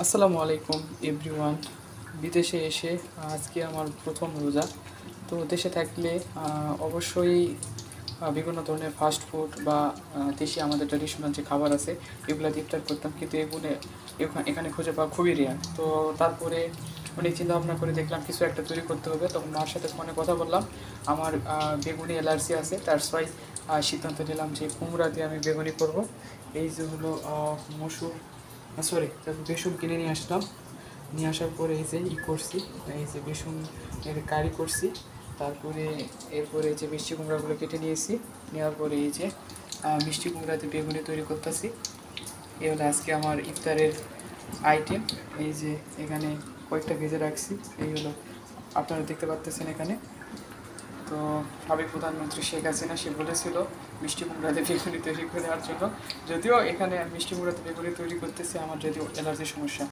আসসালামু আলাইকুম এভরিওয়ান। বিদেশে এসে আজকে আমার প্রথম রোজা। তো দেশে থাকলে অবশ্যই বিভিন্ন ধরনের ফাস্ট ফুড বা দেশে আমাদের ট্র্যাডিশনাল যে খাবার আছে এগুলো দিয়ে ইফতার করতাম, কিন্তু এগুলো এখানে খুঁজে পাওয়া খুবই রেয়ার। তো তারপরে অনেক চিন্তা ভাবনা করে দেখলাম কিছু একটা তৈরি করতে হবে। তখন মার সাথে ফোনে কথা বললাম। আমার বেগুনি অ্যালার্জি আছে, তার সবাই সিদ্ধান্ত নিলাম যে কুমড়া দিয়ে আমি বেগুনি করব। এই যে হলো মসুর, সরি, বেসন কিনে নিয়ে আসলাম। নিয়ে আসার পরে এই যে করছি, এই যে বেসন এর কারি করছি। তারপরে এরপরে এই যে মিষ্টি কুমড়াগুলো কেটে নিয়েছি। নেওয়ার পরে এই যে মিষ্টি কুমড়াতে বেগুনি তৈরি করতেছি। এই হলো আজকে আমার ইফতারের আইটেম। এই যে এখানে কয়েকটা ভেজে রাখছি। এই হলো আপনারা দেখতে পাচ্ছেন এখানে। তো সাবেক প্রধানমন্ত্রী শেখ হাসিনা সে বলেছিল মিষ্টি কুমড়াতে বেগুনি তৈরি করে দেওয়ার জন্য। যদিও এখানে মিষ্টি কুমড়াতে বেগুনি তৈরি করতেছে আমার যদিও অ্যালার্জির সমস্যা।